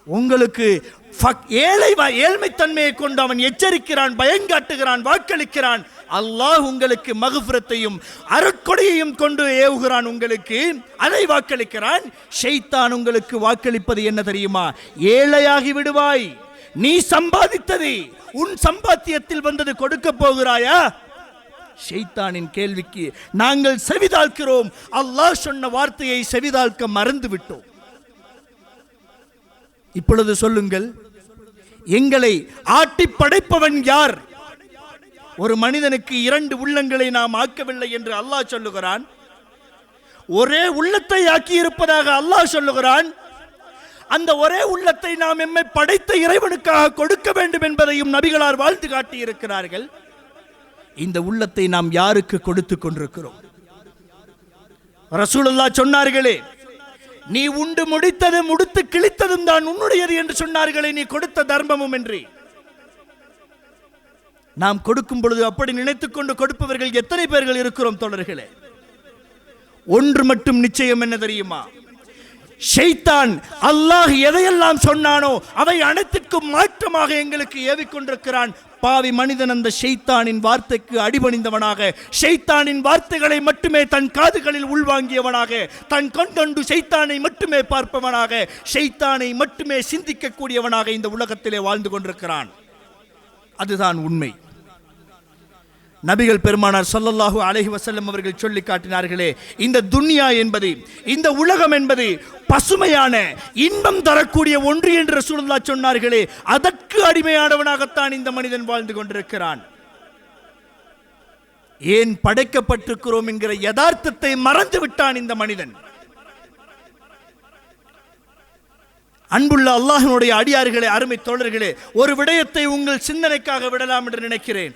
உங்களுக்கு ஏழ்மைத்தன்மையை கொண்டு அவன் எச்சரிக்கிறான், பயங்காட்டுகிறான், வாக்களிக்கிறான். அல்லாஹ் உங்களுக்கு மக்ஃபிரத்தையும் அருட்கொடையையும் கொண்டு ஏவுகிறான், உங்களுக்கு அதை வாக்களிக்கிறான். ஷைத்தான் உங்களுக்கு வாக்களிப்பது என்ன தெரியுமா? ஏழையாகி விடுவாய், நீ சம்பாதித்தது உன் சம்பாத்தியத்தில் வந்தது கொடுக்க போகிறாயா? ஷைத்தானின் கேள்விக்கு நாங்கள் செவிதாழ்கிறோம். அல்லாஹ் சொன்ன வார்த்தையை செவிதாழ்க்க மறந்து விட்டோம். இப்பொழுது சொல்லுங்கள், எங்களை ஆட்டி படைப்பவன் யார்? ஒரு மனிதனுக்கு 2 உள்ளங்களை நாம் ஆக்கவில்லை என்று அல்லாஹ் சொல்லுகிறான். ஒரே உள்ளத்தை ஆக்கி இருப்பதாக அல்லாஹ் சொல்லுகிறான். அந்த ஒரே உள்ளத்தை நாம் எம்மை படைத்த இறைவனுக்காக கொடுக்க வேண்டும் என்பதையும் நபிகளார் வாழ்ந்து காட்டி இருக்கிறார்கள். இந்த உள்ளத்தை நாம் யாருக்கு கொடுத்து கொண்டிருக்கிறோம்? ரசூலுல்லாஹ் சொன்னார்களே, நீ உண்டு முடித்ததும் உடுத்து கிழித்ததும் தான் உன்னுடையது என்று சொன்னார்களே, நீ கொடுத்த தர்மமும் என்று. நாம் கொடுக்கும் பொழுது அப்படி நினைத்துக் கொண்டு கொடுப்பவர்கள் எத்தனை பேர்கள் இருக்கிறோம் தோழர்களே? ஒன்று மட்டும் நிச்சயம், என்ன தெரியுமா? ஷைத்தான் அல்லாஹ் எதையெல்லாம் சொன்னானோ அவை அனைத்திற்கும் மாற்றமாக எங்களுக்கு ஏவிக்கொண்டிருக்கிறான். பாவி மனிதன் அந்த ஷைத்தானின் வார்த்தைக்கு அடிபணிந்தவனாக, ஷைத்தானின் வார்த்தைகளை மட்டுமே தன் காதுகளில் உள்வாங்கியவனாக, தன் கண்கண்டு ஷைத்தானை மட்டுமே பார்ப்பவனாக, ஷைத்தானை மட்டுமே சிந்திக்கக்கூடியவனாக இந்த உலகத்திலே வாழ்ந்து கொண்டிருக்கிறான். அதுதான் உண்மை. நபிகள் பெருமானார் ஸல்லல்லாஹு அலைஹி வஸல்லம் அவர்கள் சொல்லி காட்டினார்களே, இந்த துன்யா என்பது, இந்த உலகம் என்பது பசுமையான இன்பம் தரக்கூடிய ஒன்று என்று ரசூலுல்லாஹ் சொன்னார்களே, அதற்கு அடிமையானவனாகத்தான் இந்த மனிதன் வாழ்ந்து கொண்டிருக்கிறான். ஏன் படைக்கப்பட்டிருக்கிறோம் என்கிற யதார்த்தத்தை மறந்து விட்டான் இந்த மனிதன். அன்புள்ள அல்லாஹ்வினுடைய அடியார்களே, அருமை தோழர்களே, ஒரு விடயத்தை உங்கள் சிந்தனைக்காக விடலாம் என்று நினைக்கிறேன்.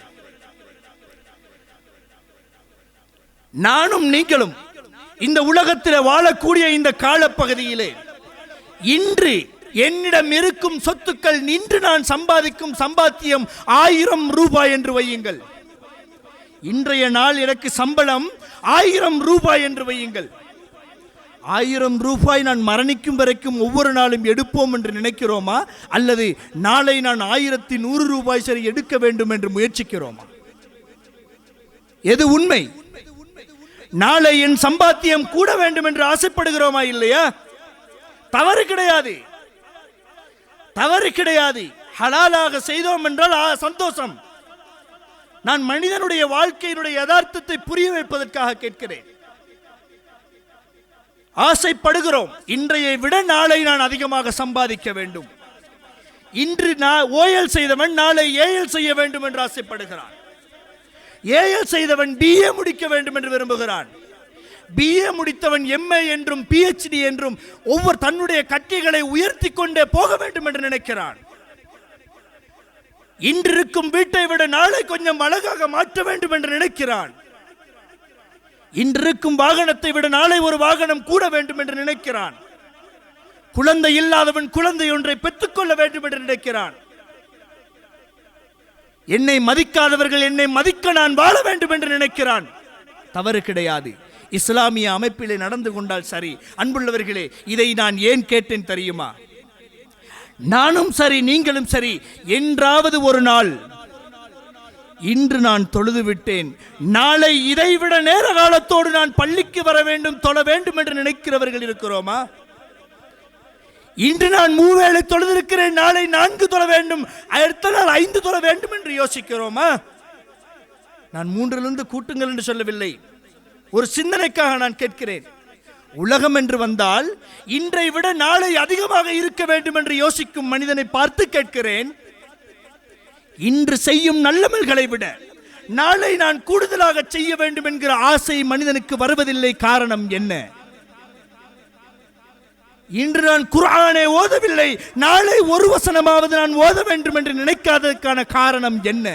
நானும் நீங்களும் இந்த உலகத்தில் வாழக்கூடிய இந்த காலப்பகுதியிலே இன்று என்னிடம் இருக்கும் சொத்துக்கள், இன்று நான் சம்பாதிக்கும் சம்பாத்தியம் 1000 ரூபாய் என்று வையுங்கள். இன்றைய நாள் எனக்கு சம்பளம் 1000 ரூபாய் என்று வையுங்கள். 1000 ரூபாய் நான் மரணிக்கும் வரைக்கும் ஒவ்வொரு நாளும் எடுப்போம் என்று நினைக்கிறோமா, அல்லது நாளை நான் 1100 ரூபாய் சரி எடுக்க வேண்டும் என்று முயற்சிக்கிறோமா? எது உண்மை? நாளை என் சம்பாத்தியம் கூட வேண்டும் என்று ஆசைப்படுகிறோமா இல்லையா? தவறு கிடையாது, தவறு கிடையாது. ஹலாலாக செய்தோம் என்றால் சந்தோஷம். நான் மனிதனுடைய வாழ்க்கையினுடைய யதார்த்தத்தை புரிய வைப்பதற்காக கேட்கிறேன். ஆசைப்படுகிறோம், இன்றையை விட நாளை நான் அதிகமாக சம்பாதிக்க வேண்டும். இன்று நான் ஓயல் செய்தவன் நாளை ஏஎல் செய்ய வேண்டும் என்று ஆசைப்படுகிறான். ஏஎல் செய்தவன் பிஏ முடிக்க வேண்டும் என்று விரும்புகிறான். பிஏ முடித்தவன் எம்ஏ என்றும் பிஹெச்டி என்றும் ஒவ்வொரு தன்னுடைய கட்டைகளை உயர்த்தி கொண்டே போக வேண்டும் என்று நினைக்கிறான். இன்றிருக்கும் வீட்டை விட நாளை கொஞ்சம் அழகாக மாற்ற வேண்டும் என்று நினைக்கிறான். இன்றிருக்கும் வாகனத்தை விட நாளை ஒரு வாகனம் கூட வேண்டும் என்று நினைக்கிறான். குழந்தை இல்லாதவன் குழந்தை ஒன்றை பெற்றுக்கொள்ள வேண்டும் என்று நினைக்கிறான். என்னை மதிக்காதவர்கள் என்னை மதிக்க நான் வாழ வேண்டும் என்று நினைக்கிறான். தவறு கிடையாது. இஸ்லாமிய அமைப்பிலே நடந்து கொண்டால் சரி. அன்புள்ளவர்களே, இதை நான் ஏன் கேட்டேன் தெரியுமா? நானும் சரி, நீங்களும் சரி, என்றாவது ஒரு நாள், இன்று நான் தொழுது விட்டேன், நாளை இதைவிட நேர காலத்தோடு நான் பள்ளிக்கு வர வேண்டும், தொழ வேண்டும் என்று நினைக்கிறவர்கள் இருக்கிறோமா? இன்று நான் 3 வேளை தொழுதிருக்கிறேன், நாளை 4 தொழ வேண்டும், அடுத்த நாள் 5 தொழ வேண்டும் என்று யோசிக்கிறோமா? நான் 3லிருந்து கூட்டுங்கள் என்று சொல்லவில்லை, ஒரு சிந்தனைக்காக நான் கேட்கிறேன். உலகம் என்று வந்தால் இன்றை விட நாளை அதிகமாக இருக்க வேண்டும் என்று யோசிக்கும் மனிதனை பார்த்து கேட்கிறேன். இன்று செய்யும் நல்லமல்களை விட நாளை நான் கூடுதலாக செய்ய வேண்டும் என்கிற ஆசை மனிதனுக்கு வருவதில்லை. காரணம் என்ன? இன்று நான் குர்ஆனை ஓதவில்லை, நாளை ஒரு வசனமாவது நான் ஓத வேண்டும் என்று நினைக்காததற்கான காரணம் என்ன?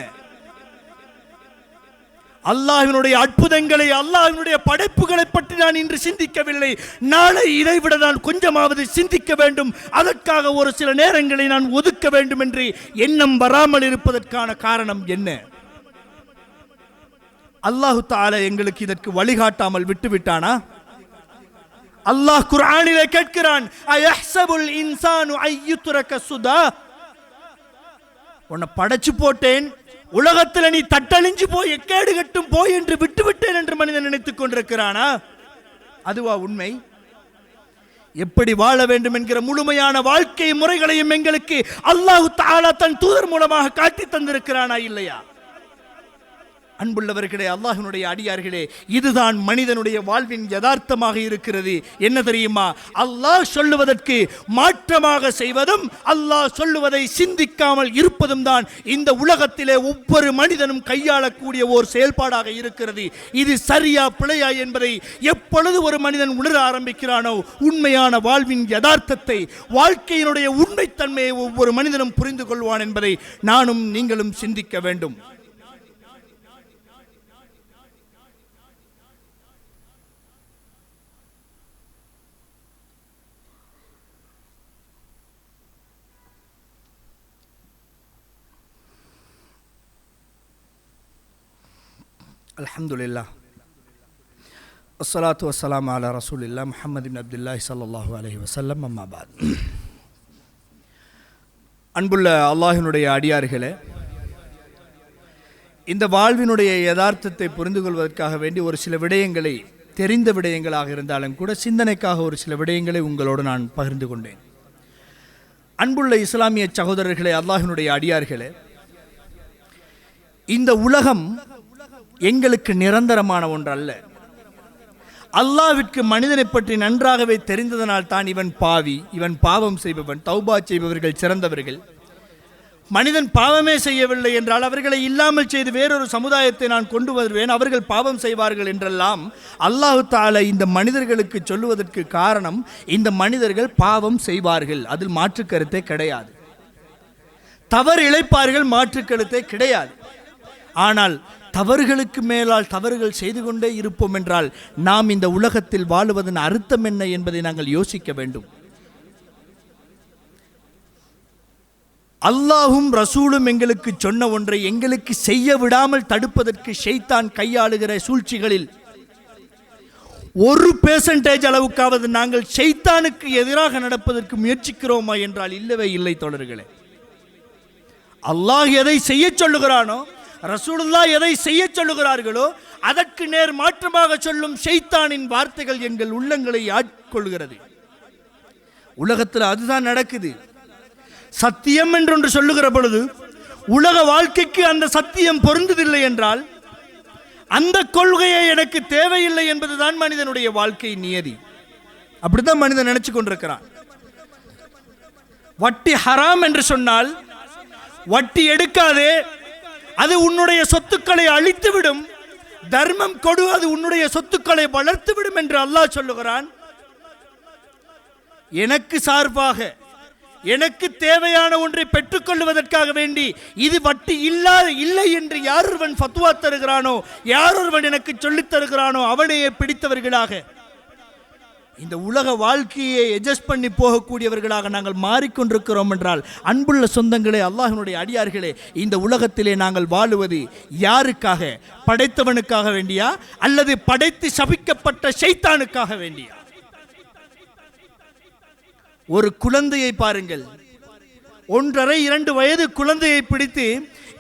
அல்லாஹ்வினுடைய அற்புதங்களை, அல்லாஹ்வினுடைய படைப்புகளை பற்றி நான் இன்று சிந்திக்கவில்லை, நாளை இதைவிட நான் கொஞ்சமாவது சிந்திக்க வேண்டும், அதற்காக ஒரு சில நேரங்களை நான் ஒதுக்க வேண்டும் என்று எண்ணம் வராமல் இருப்பதற்கான காரணம் என்ன? அல்லாஹ் தஆலா எங்களுக்கு இதற்கு வழிகாட்டாமல் விட்டுவிட்டானா? அல்லாஹ் குர்ஆனிலே கேட்கிறான், அயஹ்சபுல் இன்சானு அய்யுத்ரக சுதா. உன்னை படைச்சு போட்டேன், உலகத்தில் நீ தட்டழிஞ்சு போய் எக்கேடு கட்டும் போய் என்று விட்டுவிட்டேன் என்று மனிதன் நினைத்துக் கொண்டிருக்கிறானா? அதுவா உண்மை? எப்படி வாழ வேண்டும் என்கிற முழுமையான வாழ்க்கை முறைகளையும் எங்களுக்கு அல்லாஹ் தஆலா தன் தூதர் மூலமாக காட்டி தந்திருக்கிறானா இல்லையா? அன்புள்ளவர்களே, அல்லாஹ்வினுடைய அடியார்களே, இதுதான் மனிதனுடைய வாழ்வின் யதார்த்தமாக இருக்கிறது. என்ன தெரியுமா? அல்லாஹ் சொல்லுவதற்கு மாற்றமாக செய்வதும், அல்லாஹ் சொல்லுவதை சிந்திக்காமல் இருப்பதும் தான் இந்த உலகத்திலே ஒவ்வொரு மனிதனும் கையாளக்கூடிய ஒரு செயல்பாடாக இருக்கிறது. இது சரியா பிழையா என்பதை எப்பொழுது ஒரு மனிதன் உணர ஆரம்பிக்கிறானோ, உண்மையான வாழ்வின் யதார்த்தத்தை, வாழ்க்கையினுடைய உண்மைத்தன்மையை ஒவ்வொரு மனிதனும் புரிந்து கொள்வான் என்பதை நானும் நீங்களும் சிந்திக்க வேண்டும். அல்ஹம்துலில்லாஹ், அஸ்ஸலாத்து வஸ்ஸலாமு அலா ரசூலில்லாஹ் முஹம்மது இப்னு அப்துல்லாஹ் ஸல்லல்லாஹு அலைஹி வஸல்லம். அம்மா பாத். அன்புள்ள அல்லாஹ்வினுடைய அடியார்களே, இந்த வாழ்வினுடைய யதார்த்தத்தை புரிந்து கொள்வதற்காக வேண்டி ஒரு சில விடயங்களை, தெரிந்த விடயங்களாக இருந்தாலும் கூட சிந்தனைக்காக ஒரு சில விடயங்களை உங்களோடு நான் பகிர்ந்து கொண்டேன். அன்புள்ள இஸ்லாமிய சகோதரர்களே, அல்லாஹ்வினுடைய அடியார்களே, இந்த உலகம் எங்களுக்கு நிரந்தரமான ஒன்றல்ல. அல்லாஹ்விற்கு மனிதனை பற்றி நன்றாகவே தெரிந்ததனால் தான் இவன் பாவி, இவன் பாவம் செய்பவன், தௌபா செய்பவர்கள் சிறந்தவர்கள். மனிதன் பாவமே செய்யவில்லை என்றால் அவர்களை இல்லாமல் செய்து வேறொரு சமுதாயத்தை நான் கொண்டு வருவேன், அவர்கள் பாவம் செய்வார்கள் என்றெல்லாம் அல்லாஹ் தஆலா இந்த மனிதர்களுக்கு சொல்லுவதற்கு காரணம், இந்த மனிதர்கள் பாவம் செய்வார்கள், அதில் மாற்று கருத்தே கிடையாது. தவறு இழைப்பார்கள், மாற்று கருத்தே கிடையாது. ஆனால் தவறுகளுக்கு மேலால் தவறுகள் செய்து கொண்டே இருப்போம் என்றால் நாம் இந்த உலகத்தில் வாழுவதன் அர்த்தம் என்ன என்பதை நாங்கள் யோசிக்க வேண்டும். அல்லாஹும் ரசூலும் எங்களுக்கு சொன்ன ஒன்றை எங்களுக்கு செய்ய விடாமல் தடுப்பதற்கு ஷைத்தான் கையாளுகிற சூழ்ச்சிகளில் 1% அளவுக்காவது நாங்கள் ஷைத்தானுக்கு எதிராக நடப்பதற்கு முயற்சிக்கிறோமா என்றால் இல்லவே இல்லை தோழர்களே. அல்லாஹ் எதை செய்ய சொல்லுகிறானோ, ரசூலுல்லாஹ் எதை செய்ய சொல்லுகிறார்களோ அதற்கு நேர் மாற்றமாக சொல்லும் ஷைத்தானின் வார்த்தைகள் எங்கள் உள்ளங்களை ஆட்கொள்கிறது. உலகத்தில் அதுதான் நடக்குது. சத்தியம் என்றொன்று சொல்லுகிற பொழுது உலக வாழ்க்கைக்கு அந்த சத்தியம் பொருந்ததில்லை என்றால் அந்த கொள்கையை எனக்கு தேவையில்லை என்பதுதான் மனிதனுடைய வாழ்க்கை நியதி. அப்படித்தான் மனிதன் நினைச்சு கொண்டிருக்கிறான். வட்டி ஹராம் என்று சொன்னால் வட்டி எடுக்காதே, அது உன்னுடைய சொத்துக்களை அழித்துவிடும். தர்மம் கொடு, அது உன்னுடைய சொத்துக்களை வளர்த்துவிடும் என்று அல்லாஹ் சொல்லுகிறான். எனக்கு சார்பாக எனக்கு தேவையான ஒன்றை பெற்றுக்கொள்வதற்காக வேண்டி இது வட்டி இல்லை என்று யாரொருவன் ஃபத்வா தருகிறானோ, யாரொருவன் எனக்கு சொல்லித் தருகிறானோ அவனையே பிடித்தவர்களாக இந்த உலக வாழ்க்கையை அட்ஜஸ்ட் பண்ணி போகக்கூடியவர்களாக நாங்கள் மாறிக்கொண்டிருக்கிறோம் என்றால், அன்புள்ள சொந்தங்களே, அல்லாஹ்வினுடைய அடியார்களே, இந்த உலகத்திலே நாங்கள் வாழுவது யாருக்காக? படைத்தவனுக்காக வேண்டியா அல்லது படைத்து சபிக்கப்பட்ட ஷைத்தானுக்காக வேண்டியா? ஒரு குழந்தையை பாருங்கள், 1.5-2 வயது குழந்தையை பிடித்து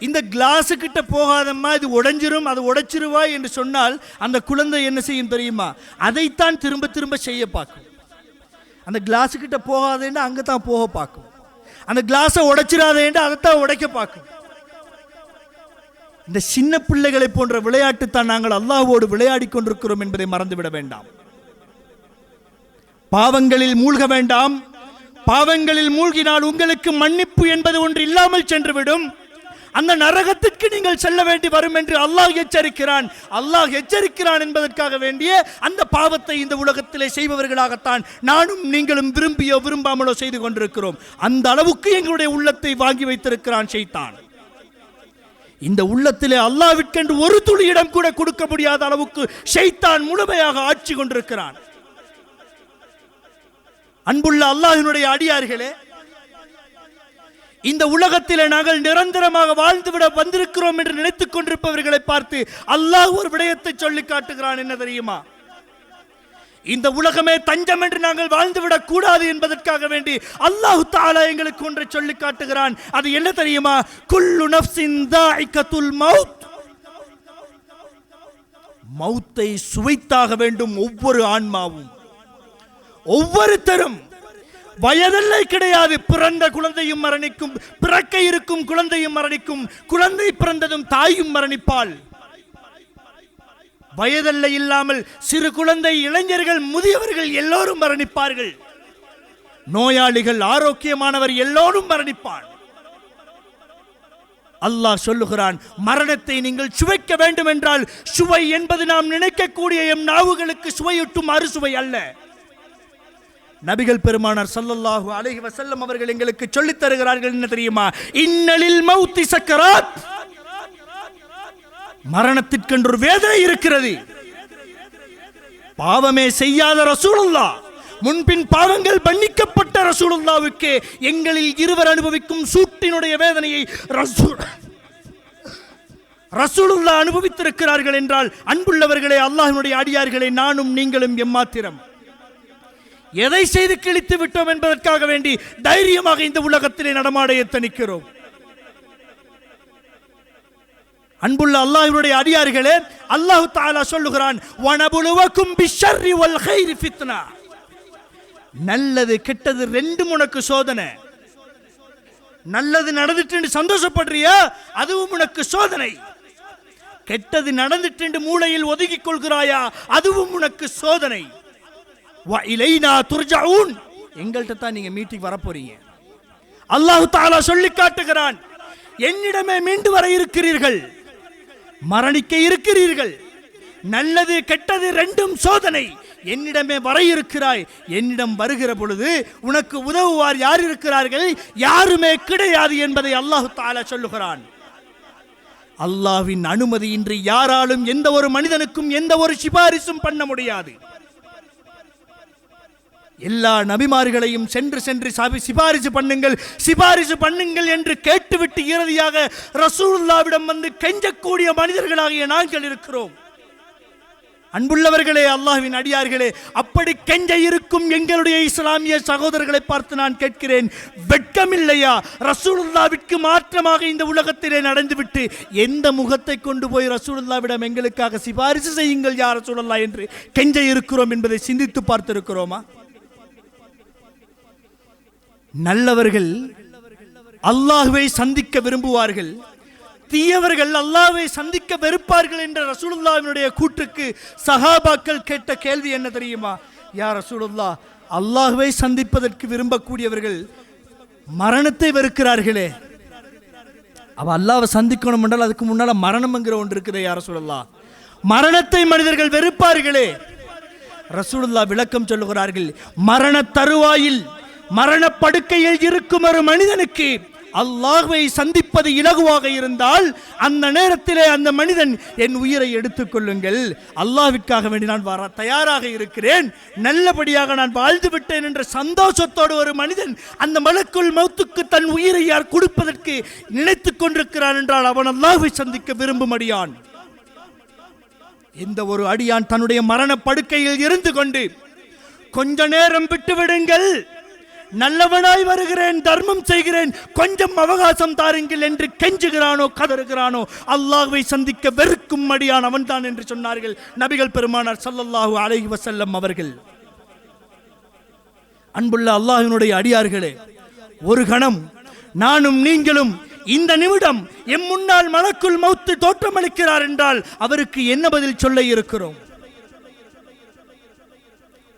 இந்த கிளாஸு கிட்ட போகாதம்மா, இது உடைஞ்சிரும், அது உடைச்சிருவா என்று சொன்னால் அந்த குழந்தை என்ன செய்யும் தெரியுமா? அதைத்தான் திரும்ப திரும்ப செய்ய பார்க்கும். அந்த கிளாஸு கிட்ட போகாதேன்னு அங்கே தான் போக பார்க்கும். அந்த கிளாஸை உடைச்சிடாதேன்னு அதைத்தான் உடைக்க பார்க்கும். இந்த சின்ன பிள்ளைகளை போன்ற விளையாட்டு தான் நாங்கள் அல்லாஹ்வோடு விளையாடி கொண்டிருக்கிறோம் என்பதை மறந்துவிட வேண்டாம். பாவங்களில் மூழ்க வேண்டாம். பாவங்களில் மூழ்கினால் உங்களுக்கு மன்னிப்பு என்பது ஒன்று இல்லாமல் சென்றுவிடும். அந்த நரகத்திற்கு நீங்கள் செல்ல வேண்டி வரும் என்று அல்லாஹ் எச்சரிக்கிறான். அல்லாஹ் எச்சரிக்கிறான் என்பதற்காக வேண்டிய அந்த பாவத்தை இந்த உலகத்திலே செய்பவர்களாகத்தான் நானும் நீங்களும் விரும்பியோ விரும்பாமலோ செய்து கொண்டிருக்கிறோம். அந்த அளவுக்கு எங்களுடைய உள்ளத்தை வாங்கி வைத்திருக்கிறான் ஷைத்தான். இந்த உள்ளத்திலே அல்லாஹ்விற்கென்று ஒரு துளி இடம் கூட கொடுக்க முடியாத அளவுக்கு ஷைத்தான் முழுமையாக ஆட்சி கொண்டிருக்கிறான். அன்புள்ள அல்லாஹ்வினுடைய அடியார்களே, இந்த உலகத்திலே நாங்கள் நிரந்தரமாக வாழ்ந்துவிட வந்திருக்கிறோம் என்று நினைத்துக் கொண்டிருப்பவர்களை பார்த்து அல்லாஹ் ஒரு விடயத்தை சொல்லி காட்டுகிறான். என்ன தெரியுமா? இந்த உலகமே தஞ்சம் என்று நாங்கள் வாழ்ந்துவிடக் கூடாது என்பதற்காக வேண்டி அல்லாஹ் தஆலா எங்களுக்கு ஒன்றை சொல்லி காட்டுகிறான். அது என்ன தெரியுமா? குல்லு நஃப்ஸின் தாஇகத்துல் மௌத். மௌத்தை சுவைத்தாக வேண்டும் ஒவ்வொரு ஆன்மாவும், ஒவ்வொருத்தரும். வயதெல்லை கிடையாது. பிறந்த குழந்தையும் மரணிக்கும், பிறக்க இருக்கும் குழந்தையும் மரணிக்கும், குழந்தை பிறந்ததும் தாயும் மரணிப்பாள். வயதெல்லை இல்லாமல் சிறு குழந்தை, இளைஞர்கள், முதியவர்கள் எல்லோரும் மரணிப்பார்கள். நோயாளிகள், ஆரோக்கியமானவர் எல்லோரும் மரணிப்பார். அல்லாஹ் சொல்லுகிறான், மரணத்தை நீங்கள் சுவைக்க வேண்டும் என்றால் சுவை என்பது நாம் நினைக்கக்கூடிய எம் நாவுகளுக்கு சுவையூட்டும் அறுசுவை அல்ல. நபிகள் பெருமானார் ஸல்லல்லாஹு அலைஹி வஸல்லம் அவர்கள் எங்களுக்கு சொல்லித் தருகிறார்கள். என்ன தெரியுமா? இன்னலில் மௌத்தி சக்கராத். மரணத்திற்கென்று வேதனை இருக்கிறது. பாவமே செய்யாத ரசூலுல்லாஹ், முன்பின் பாவங்கள் மன்னிக்கப்பட்ட ரசூலுல்லாஹ்வுக்கு எங்களில் இருவர் அனுபவிக்கும் சூட்டினுடைய வேதனையை ரசூலுல்லாஹ் அனுபவித்திருக்கிறார்கள் என்றால், அன்புள்ளவர்களே, அல்லாஹ்வினுடைய அடியார்களே, நானும் நீங்களும் எம்மாத்திரம் எதை செய்து கிழித்து விட்டோம் என்பதற்காக வேண்டி தைரியமாக இந்த உலகத்திலே நடமாட எத்தனிக்கிறோம்? அன்புள்ள அல்லாஹ்வுடைய அடியார்களே, அல்லாஹ் தஆலா சொல்லுகிறான், வனபுலுவக்கும் பிஷ்ஷர்ரி வல் கைரி ஃபித்னா. நல்லது கெட்டது ரெண்டும் உனக்கு சோதனை. நல்லது நடந்துட்டு சந்தோஷப்படுறியா? அதுவும் உனக்கு சோதனை. கெட்டது நடந்துட்டு மூளையில் ஒதுக்கிக் கொள்கிறாயா, அதுவும் உனக்கு சோதனை. வஇலைனா துர்ஜஊன், எங்கள்கிட்ட தான் நீங்க மீட்டிங் வர போறீங்க. அல்லாஹ் தஆலா சொல்லி காட்டுகிறான், என்னிடமே மீண்டு வர இருக்கிறீர்கள், மரணிக்க இருக்கிறீர்கள். நல்லது கெட்டது ரெண்டும் சோதனை. என்னிடமே வர இருக்கிறாய். என்னிடம் வருகிற பொழுது உனக்கு உதவுவார் யார் இருக்கிறார்கள்? யாருமே கிடையாது என்பதை அல்லாஹ் தஆலா சொல்லுகிறான். அல்லாஹ்வின் அனுமதியின்றி யாராலும் எந்த ஒரு மனிதனுக்கும் எந்த ஒரு சிபாரிசும் பண்ண முடியாது. எல்லா நபிமார்களையும் சென்று சென்று சிபாரிசு பண்ணுங்கள் என்று கேட்டுவிட்டு இறுதியாக ரசூலுல்லாஹ்விடம் வந்து கெஞ்சக்கூடிய மனிதர்களாகிய நாங்கள் இருக்கிறோம். அன்புள்ளவர்களே, அல்லாஹ்வின் அடியார்களே, அப்படி கெஞ்ச இருக்கும் எங்களுடைய இஸ்லாமிய சகோதரர்களை பார்த்து நான் கேட்கிறேன், வெட்கமில்லையா? ரசூலுல்லாஹ்விற்கு மாற்றமாக இந்த உலகத்திலே நடந்துவிட்டு எந்த முகத்தை கொண்டு போய் ரசூலுல்லாஹ்விடம் எங்களுக்காக சிபாரிசு செய்யுங்கள் யா ரசூலுல்லாஹ் என்று கெஞ்ச இருக்கிறோம் என்பதை சிந்தித்து பார்த்திருக்கிறோமா? நல்லவர்கள் அல்லாஹ்வை சந்திக்க விரும்புவார்கள், தீயவர்கள் அல்லாஹ்வை சந்திக்க வெறுப்பார்கள் என்ற ரசூலுல்லாஹ்வினுடைய கூற்றுக்கு சஹாபாக்கள் கேட்ட கேள்வி என்ன தெரியுமா? யா ரசூலுல்லாஹ், அல்லாஹ்வை சந்திப்பதற்கு விரும்பக்கூடியவர்கள் மரணத்தை வெறுக்கிறார்களே, அவ அல்லாஹ்வை சந்திக்கணும் என்றால் அதுக்கு முன்னால மரணம் என்கிற ஒன்று இருக்குது யா ரசூலுல்லாஹ், மரணத்தை மனிதர்கள் வெறுப்பார்களே. ரசூலுல்லாஹ் விளக்கம் சொல்லுகிறார்கள், மரண தருவாயில் மரணப்படுக்கையில் இருக்கும் ஒரு மனிதனுக்கு அல்லாஹ்வை சந்திப்பது இலகுவாக இருந்தால் அந்த நேரத்திலே அந்த மனிதன், என் உயிரை எடுத்துக் கொள்ளுங்கள், அல்லாஹ்விற்காக வேண்டி நான் வர தயாராக இருக்கிறேன், நல்லபடியாக நான் வாழ்ந்து விட்டேன் என்ற சந்தோஷத்தோடு ஒரு மனிதன் அந்த மலக்குல் மௌத்துக்கு தன் உயிரை யார் கொடுப்பதற்கு நினைத்துக் கொண்டிருக்கிறான் என்றால் அவன் அல்லாஹ்வை சந்திக்க விரும்பும் அடியான். எந்த ஒரு அடியான் தன்னுடைய மரண படுக்கையில் இருந்து கொண்டு கொஞ்ச நேரம் விட்டுவிடுங்கள், நல்லவனாய் வருகிறேன், தர்மம் செய்கிறேன், கொஞ்சம் அவகாசம் தாருங்கள் என்று கெஞ்சுகிறானோ கதறுகிறானோ அல்லாஹ்வை சந்திக்க வெறுக்கும் அடியான் அவன்தான் என்று சொன்னார்கள் நபிகள் பெருமானார் ஸல்லல்லாஹு அலைஹி வஸல்லம் அவர்கள். அன்புள்ள அல்லாஹ்வினுடைய அடியார்களே, ஒரு கணம் நானும் நீங்களும் இந்த நிமிடம் எம் முன்னால் மலக்குல் மௌத் தோற்றமளிக்கிறார் என்றால் அவருக்கு என்ன பதில் சொல்ல இருக்கிறோம்?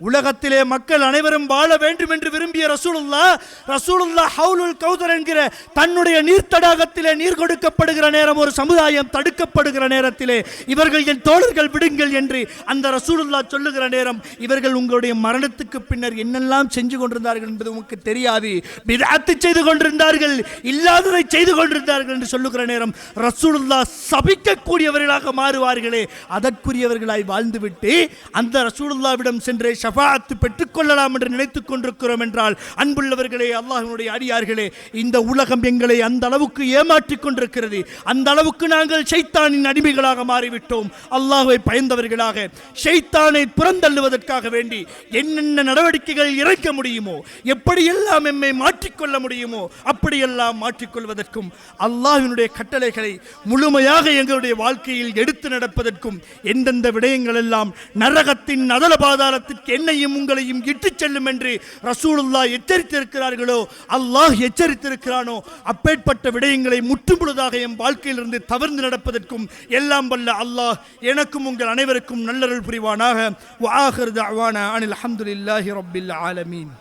உலகத்திலே மக்கள் அனைவரும் வாழ வேண்டும் என்று விரும்பிய ரசூலுல்லாஹ் ஹவுலுல் கௌதர் என்கிற தன்னுடைய நீர் தடாகத்திலே நீர் கொடுக்கப்படுகிற நேரம் ஒரு சமுதாயம் தடுக்கப்படுகிற நேரத்திலே இவர்கள் என் தோழர்கள் விடுங்கள் என்று அந்த ரசூலுல்லாஹ் சொல்லுகிற நேரம் இவர்கள் உங்களுடைய மரணத்துக்கு பின்னர் என்னெல்லாம் செஞ்சு கொண்டிருந்தார்கள் என்பது உங்களுக்கு தெரியாது, பித்அத் செய்து கொண்டிருந்தார்கள், இல்லாததை செய்து கொண்டிருந்தார்கள் என்று சொல்லுகிற நேரம் ரசூலுல்லாஹ் சபிக்கக்கூடியவர்களாக மாறுவார்களே, அதற்குரியவர்களாய் வாழ்ந்துவிட்டு அந்த ரசூலுல்லாஹ்விடம் சென்று ஷஃபாஅத் பெற்றுக்கொள்ளலாம் என்று நினைத்துக் கொண்டிருக்கிறோம் என்றால் அன்புள்ளவர்களே, அல்லாஹ்வினுடைய அடியார்களே, இந்த உலகம் எங்களை அந்த அளவுக்கு ஏமாற்றிக் கொண்டிருக்கிறது, அந்த அளவுக்கு நாங்கள் ஷைத்தானின் அடிமைகளாக மாறிவிட்டோம். அல்லாஹ்வை பயந்தவர்களாக ஷைத்தானை புறந்தள்ளுவதற்காக வேண்டி என்னென்ன நடவடிக்கைகள் இறக்க முடியுமோ, எப்படியெல்லாம் எம்மை மாற்றிக்கொள்ள முடியுமோ அப்படியெல்லாம் மாற்றிக்கொள்வதற்கும் அல்லாஹ்வினுடைய கட்டளைகளை முழுமையாக எங்களுடைய வாழ்க்கையில் எடுத்து நடப்பதற்கும் எந்தெந்த விடயங்கள் எல்லாம் நரகத்தின் அதல பாதாளத்திற்கு என்னையும் உங்களையும் இட்டுச் செல்லும் என்று ரசூலுல்லாஹ் எச்சரித்திருக்கிறார்களோ, அல்லாஹ் எச்சரித்திருக்கிறானோ, அப்பேற்பட்ட விடயங்களை முற்றுமுழுதாக என் வாழ்க்கையிலிருந்து தவிர்த்து நடப்பதற்கும் எல்லாம் வல்ல அல்லாஹ் எனக்கும் உங்கள் அனைவருக்கும் நல்லருள் புரிவானாக. வஆகிரு தஅவானா அனில் ஹம்துலில்லாஹி ரப்பில் ஆலமீன்.